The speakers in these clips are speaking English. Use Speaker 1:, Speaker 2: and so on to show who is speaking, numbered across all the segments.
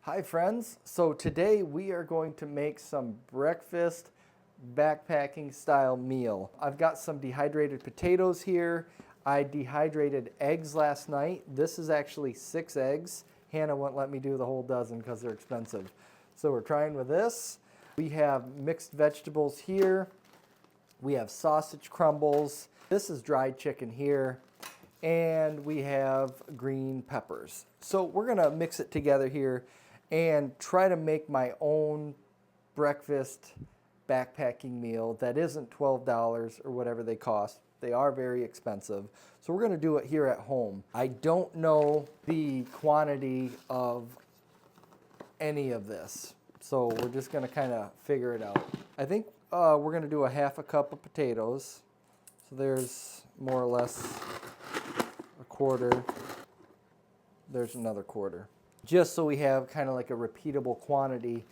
Speaker 1: Hi friends, so today we are going to make some breakfast backpacking style meal. I've got some dehydrated potatoes here. I dehydrated eggs last night. This is actually 6 eggs. Hannah won't let me do the whole dozen because they're expensive. So we're trying with this. We have mixed vegetables here. We have sausage crumbles. This is dried chicken here. And we have green peppers. So we're gonna mix it together here and try to make my own breakfast backpacking meal that isn't $12 or whatever they cost. They are very expensive. So we're gonna do it here at home. I don't know the quantity of any of this. So we're just gonna kind of figure it out. I think we're gonna do a half a cup of potatoes. So there's more or less a quarter. There's another quarter. Just so we have kind of like a repeatable quantity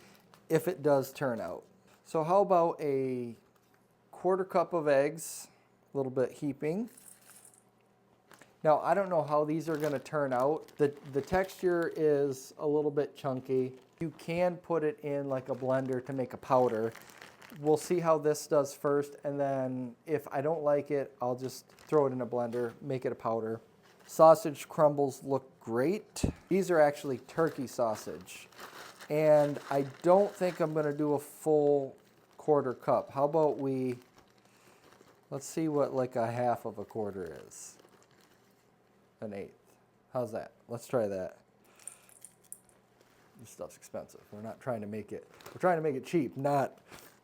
Speaker 1: if it does turn out. So how about a quarter cup of eggs, a little bit heaping. Now I don't know how these are gonna turn out. The texture is a little bit chunky. You can put it in like a blender to make a powder. We'll see how this does first, and then if I don't like it, I'll just throw it in a blender, make it a powder. Sausage crumbles look great. These are actually turkey sausage. And I don't think I'm gonna do a full quarter cup. How about let's see what like a half of a quarter is. An eighth. How's that? Let's try that. This stuff's expensive. We're not trying to make it, we're trying to make it cheap, not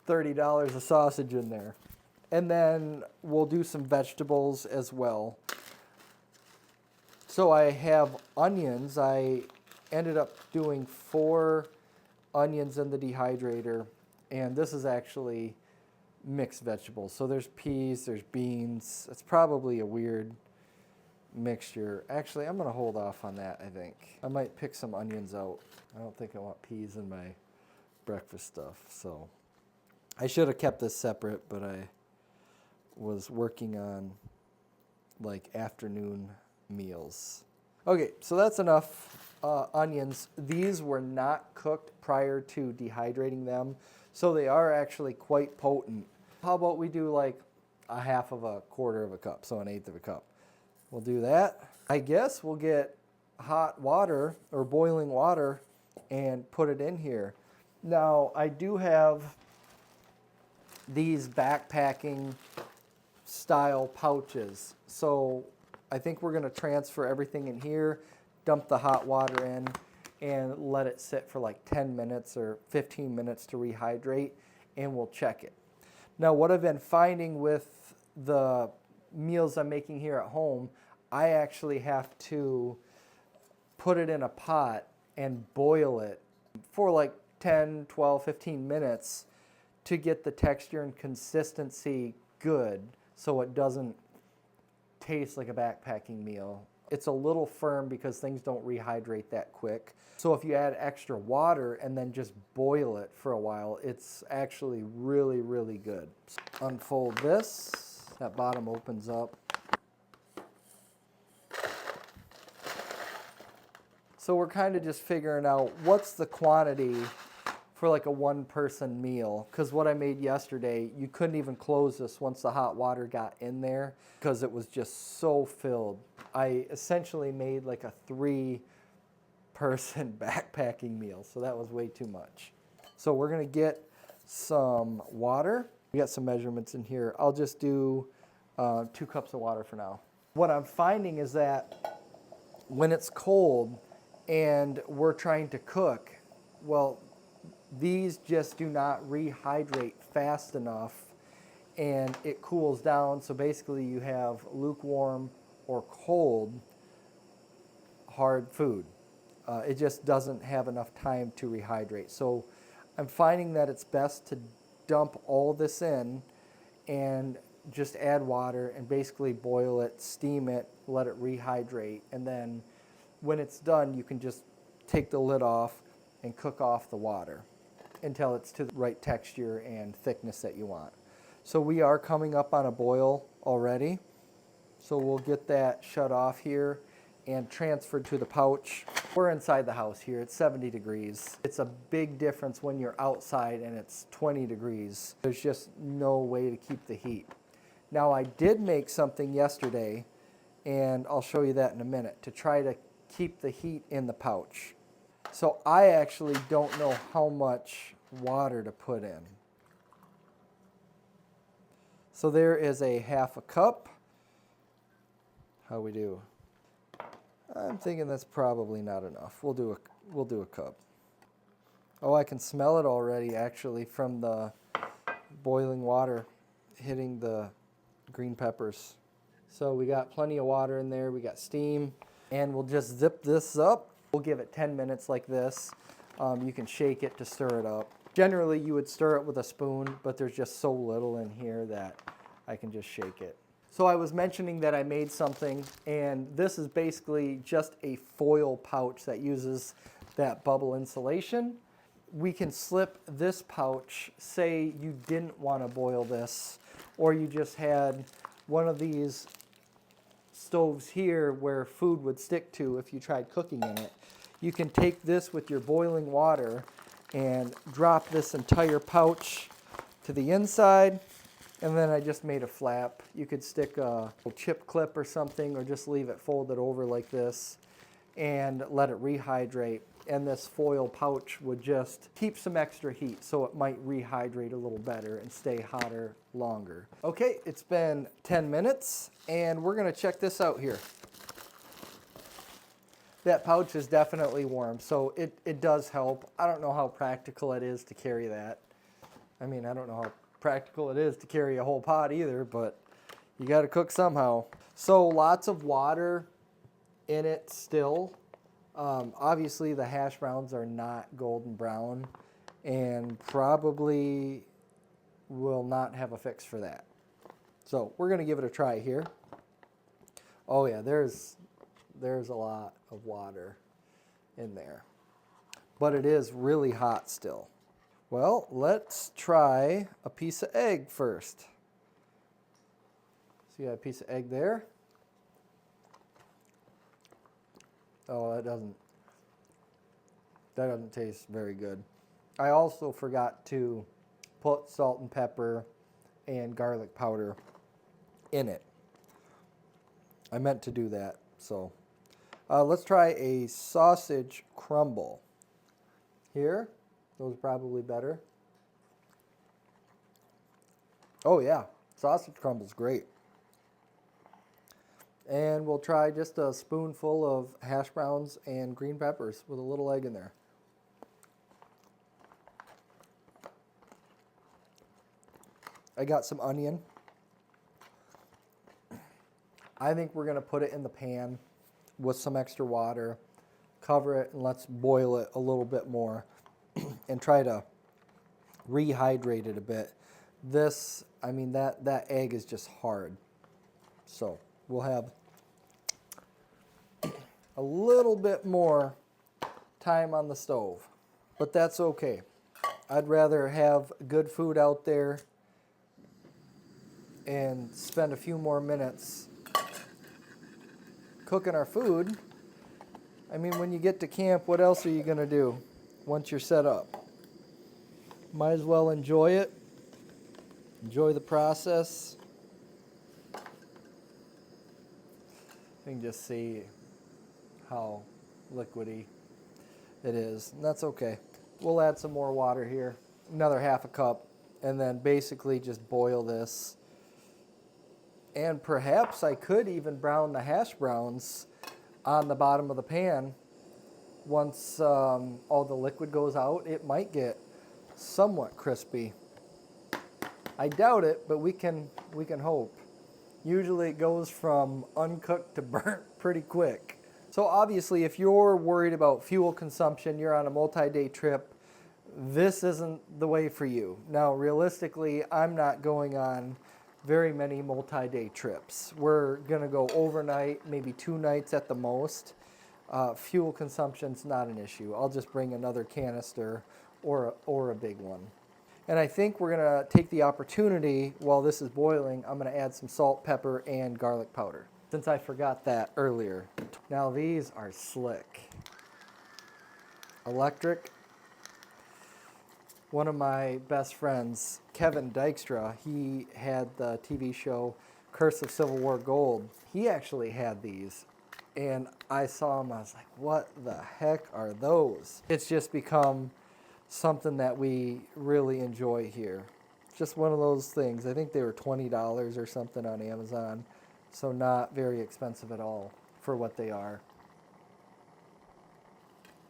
Speaker 1: $30 a sausage in there. And then we'll do some vegetables as well. So I have onions. I ended up doing 4 onions in the dehydrator, and this is actually mixed vegetables. So there's peas, there's beans. It's probably a weird mixture. Actually, I'm gonna hold off on that, I think. I might pick some onions out. I don't think I want peas in my breakfast stuff, so. I should have kept this separate, but I was working on like afternoon meals. Okay, so that's enough onions. These were not cooked prior to dehydrating them, so they are actually quite potent. How about we do like a half of a quarter of a cup, so an eighth of a cup. We'll do that. I guess we'll get hot water or boiling water and put it in here. Now, I do have these backpacking style pouches. So I think we're gonna transfer everything in here, dump the hot water in, and let it sit for like 10 minutes or 15 minutes to rehydrate, and we'll check it. Now what I've been finding with the meals I'm making here at home, I actually have to put it in a pot and boil it for like 10, 12, 15 minutes to get the texture and consistency good so it doesn't taste like a backpacking meal. It's a little firm because things don't rehydrate that quick. So if you add extra water and then just boil it for a while, it's actually really, really good. So unfold this, that bottom opens up. So we're kind of just figuring out what's the quantity for like a 1-person meal, because what I made yesterday, you couldn't even close this once the hot water got in there because it was just so filled. I essentially made like a 3-person backpacking meal, so that was way too much. So we're gonna get some water. We got some measurements in here. I'll just do 2 cups of water for now. What I'm finding is that when it's cold and we're trying to cook, well, these just do not rehydrate fast enough and it cools down. So basically you have lukewarm or cold hard food. It just doesn't have enough time to rehydrate. So I'm finding that it's best to dump all this in and just add water and basically boil it, steam it, let it rehydrate. And then when it's done, you can just take the lid off and cook off the water until it's to the right texture and thickness that you want. So we are coming up on a boil already. So we'll get that shut off here and transferred to the pouch. We're inside the house here, it's 70 degrees. It's a big difference when you're outside and it's 20 degrees. There's just no way to keep the heat. Now I did make something yesterday, and I'll show you that in a minute, to try to keep the heat in the pouch. So I actually don't know how much water to put in. So there is a half a cup. How we do? I'm thinking that's probably not enough. We'll do a cup. Oh, I can smell it already actually from the boiling water hitting the green peppers. So we got plenty of water in there, we got steam, and we'll just zip this up. We'll give it 10 minutes like this. You can shake it to stir it up. Generally you would stir it with a spoon, but there's just so little in here that I can just shake it. So I was mentioning that I made something, and this is basically just a foil pouch that uses that bubble insulation. We can slip this pouch, say you didn't want to boil this, or you just had one of these stoves here where food would stick to if you tried cooking in it. You can take this with your boiling water and drop this entire pouch to the inside. And then I just made a flap. You could stick a chip clip or something, or just leave it folded over like this and let it rehydrate. And this foil pouch would just keep some extra heat, so it might rehydrate a little better and stay hotter longer. Okay, it's been 10 minutes, and we're gonna check this out here. That pouch is definitely warm, so it does help. I don't know how practical it is to carry that. I mean, I don't know how practical it is to carry a whole pot either, but you got to cook somehow. So lots of water in it still. Obviously the hash browns are not golden brown and probably will not have a fix for that. So we're going to give it a try here. Oh yeah, there's a lot of water in there, but it is really hot still. Well, let's try a piece of egg first. See that piece of egg there? Oh, that doesn't taste very good. I also forgot to put salt and pepper and garlic powder in it. I meant to do that, so. Let's try a sausage crumble. Here. Those are probably better. Oh yeah, sausage crumble's great. And we'll try just a spoonful of hash browns and green peppers with a little egg in there. I got some onion. I think we're gonna put it in the pan with some extra water, cover it, and let's boil it a little bit more and try to rehydrate it a bit. This, I mean, that egg is just hard. So we'll have a little bit more time on the stove, but that's okay. I'd rather have good food out there and spend a few more minutes cooking our food. I mean, when you get to camp, what else are you gonna do once you're set up? Might as well enjoy it. Enjoy the process. You can just see how liquidy it is, and that's okay. We'll add some more water here, another half a cup, and then basically just boil this. And perhaps I could even brown the hash browns on the bottom of the pan. Once all the liquid goes out, it might get somewhat crispy. I doubt it, but we can hope. Usually it goes from uncooked to burnt pretty quick. So obviously if you're worried about fuel consumption, you're on a multi-day trip, this isn't the way for you. Now realistically, I'm not going on very many multi-day trips. We're gonna go overnight, maybe 2 nights at the most. Fuel consumption's not an issue. I'll just bring another canister or a big one. And I think we're gonna take the opportunity while this is boiling, I'm gonna add some salt, pepper, and garlic powder, since I forgot that earlier. Now these are slick. electric. One of my best friends, Kevin Dykstra, he had the TV show Curse of Civil War Gold. He actually had these, and I saw them, I was like, what the heck are those? It's just become something that we really enjoy here. Just one of those things. I think they were $20 or something on Amazon, so not very expensive at all for what they are.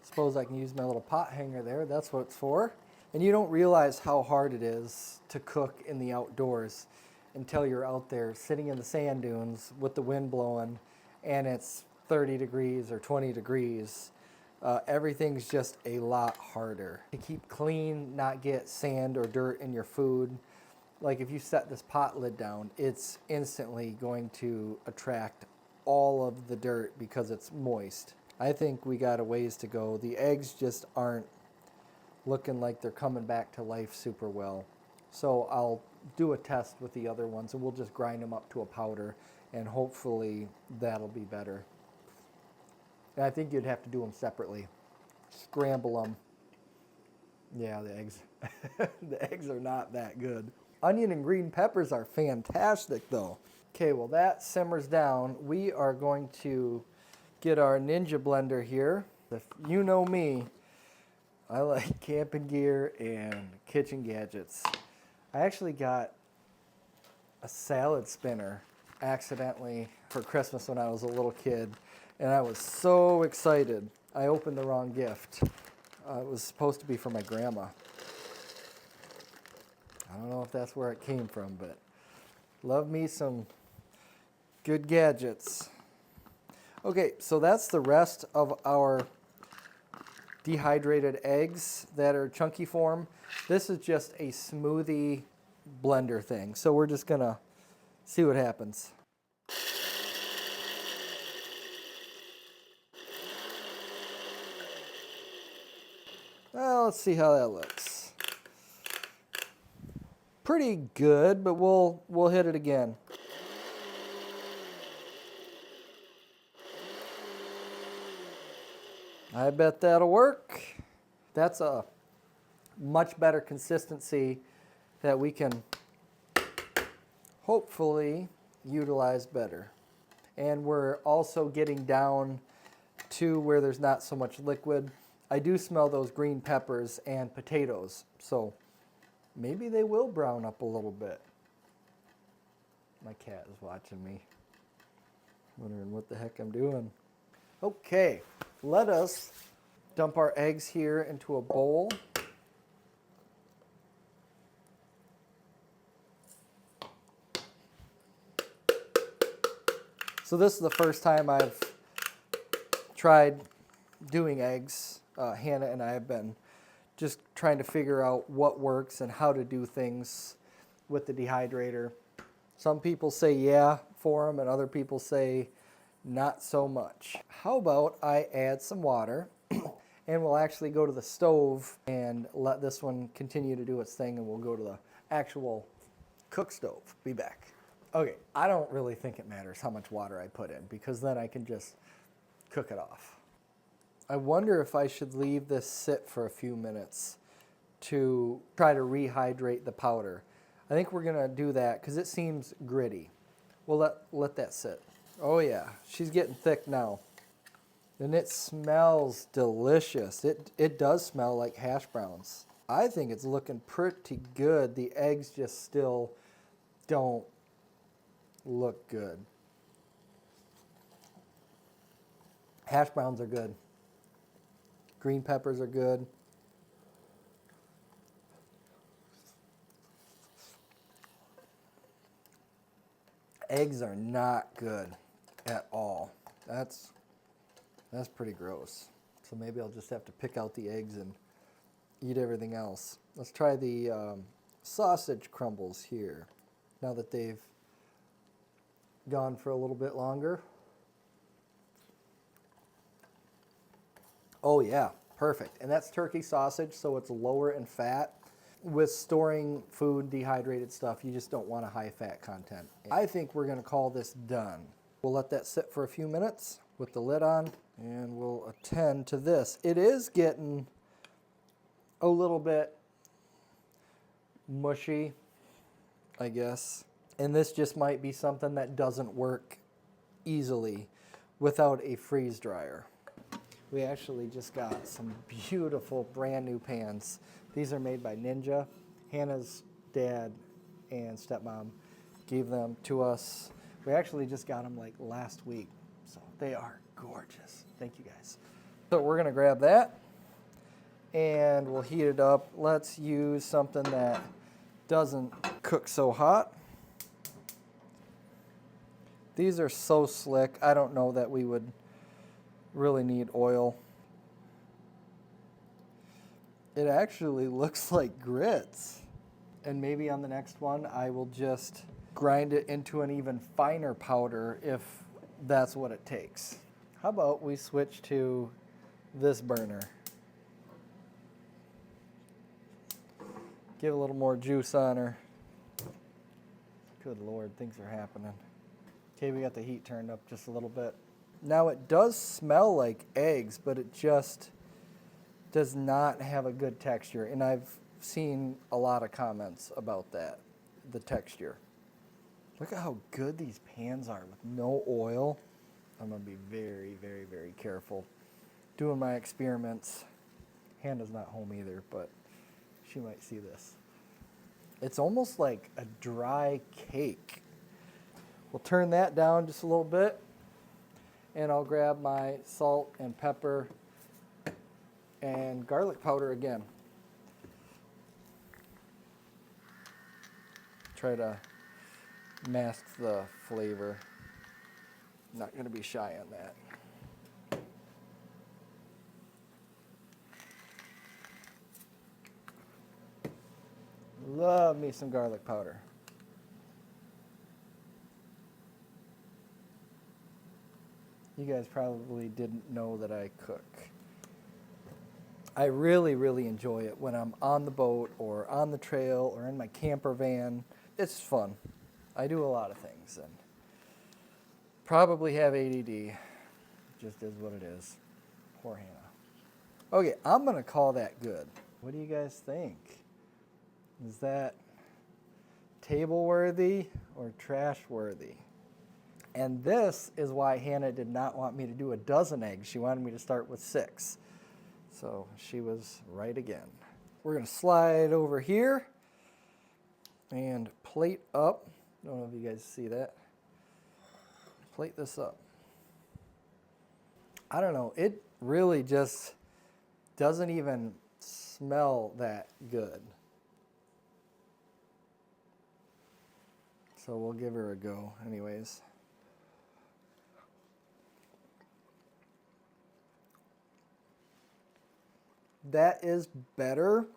Speaker 1: Suppose I can use my little pot hanger there. That's what it's for. And you don't realize how hard it is to cook in the outdoors until you're out there sitting in the sand dunes with the wind blowing and it's 30 degrees or 20 degrees. Everything's just a lot harder. To keep clean, not get sand or dirt in your food. Like if you set this pot lid down, it's instantly going to attract all of the dirt because it's moist. I think we got a ways to go. The eggs just aren't looking like they're coming back to life super well. So I'll do a test with the other ones and we'll just grind them up to a powder and hopefully that'll be better. And I think you'd have to do them separately. Scramble them. Yeah, the eggs. The eggs are not that good. Onion and green peppers are fantastic though. Okay, well that simmers down. We are going to get our Ninja blender here. If you know me, I like camping gear and kitchen gadgets. I actually got a salad spinner accidentally for Christmas when I was a little kid, and I was so excited. I opened the wrong gift. It was supposed to be for my grandma. I don't know if that's where it came from, but love me some good gadgets. Okay, so that's the rest of our dehydrated eggs that are chunky form. This is just a smoothie blender thing. So we're just gonna see what happens. Well, let's see how that looks. Pretty good, but we'll hit it again. I bet that'll work. That's a much better consistency that we can hopefully utilize better. And we're also getting down to where there's not so much liquid. I do smell those green peppers and potatoes, so maybe they will brown up a little bit. My cat is watching me, wondering what the heck I'm doing. Okay, let us dump our eggs here into a bowl. So this is the first time I've tried doing eggs. Hannah and I have been just trying to figure out what works and how to do things with the dehydrator. Some people say yeah for them and other people say not so much. How about I add some water and we'll actually go to the stove and let this one continue to do its thing and we'll go to the actual cook stove. Be back. Okay, I don't really think it matters how much water I put in because then I can just cook it off. I wonder if I should leave this sit for a few minutes to try to rehydrate the powder. I think we're gonna do that because it seems gritty. We'll let that sit. Oh yeah, she's getting thick now. And it smells delicious. It does smell like hash browns. I think it's looking pretty good. The eggs just still don't look good. Hash browns are good. Green peppers are good. Eggs are not good at all. That's pretty gross. So maybe I'll just have to pick out the eggs and eat everything else. Let's try the sausage crumbles here, now that they've gone for a little bit longer. Oh yeah, perfect. And that's turkey sausage, so it's lower in fat. With storing food, dehydrated stuff, you just don't want a high fat content. I think we're gonna call this done. We'll let that sit for a few minutes with the lid on, and we'll attend to this. It is getting a little bit mushy, I guess. And this just might be something that doesn't work easily without a freeze dryer. We actually just got some beautiful brand new pans. These are made by Ninja. Hannah's dad and stepmom gave them to us. We actually just got them like last week. So they are gorgeous. Thank you guys. So we're gonna grab that and we'll heat it up. Let's use something that doesn't cook so hot. These are so slick. I don't know that we would really need oil. It actually looks like grits. And maybe on the next one, I will just grind it into an even finer powder if that's what it takes. How about we switch to this burner? Give a little more juice on her. Good Lord, things are happening. Okay, we got the heat turned up just a little bit. Now it does smell like eggs, but it just does not have a good texture. And I've seen a lot of comments about that, the texture. Look at how good these pans are with no oil. I'm gonna be very, very, very careful doing my experiments. Hannah's not home either, but she might see this. It's almost like a dry cake. We'll turn that down just a little bit, and I'll grab my salt and pepper and garlic powder again. Try to mask the flavor. Not going to be shy on that. Love me some garlic powder. You guys probably didn't know that I cook. I really, really enjoy it when I'm on the boat or on the trail or in my camper van. It's fun. I do a lot of things and probably have ADD. Just is what it is. Poor Hannah. Okay, I'm going to call that good. What do you guys think? Is that table worthy or trash worthy? And this is why Hannah did not want me to do a dozen eggs. She wanted me to start with 6. So she was right again. We're going to slide over here and plate up. I don't know if you guys see that. Plate this up. I don't know. It really just doesn't even smell that good. So we'll give her a go anyways. That is better.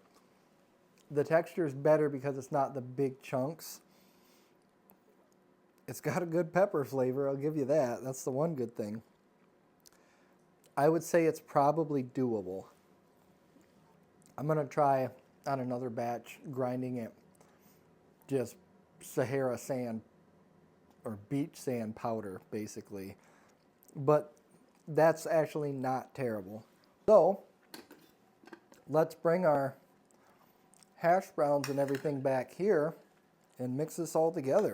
Speaker 1: The texture is better because it's not the big chunks. It's got a good pepper flavor, I'll give you that. That's the one good thing. I would say it's probably doable. I'm going to try on another batch grinding it just Sahara sand or beach sand powder, basically. But that's actually not terrible. So let's bring our hash browns and everything back here and mix this all together.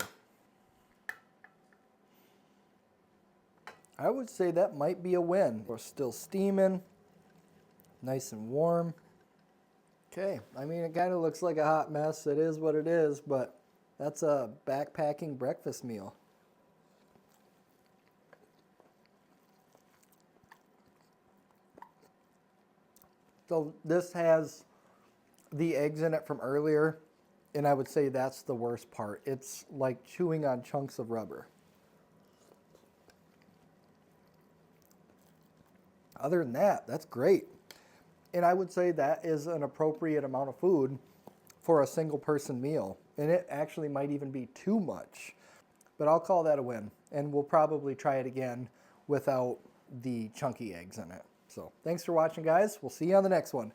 Speaker 1: I would say that might be a win. We're still steaming, nice and warm. Okay, I mean, it kind of looks like a hot mess. It is what it is, but that's a backpacking breakfast meal. So this has the eggs in it from earlier, and I would say that's the worst part. It's like chewing on chunks of rubber. Other than that, that's great. And I would say that is an appropriate amount of food for a single person meal. And it actually might even be too much. But I'll call that a win. And we'll probably try it again without the chunky eggs in it. So thanks for watching, guys. We'll see you on the next one.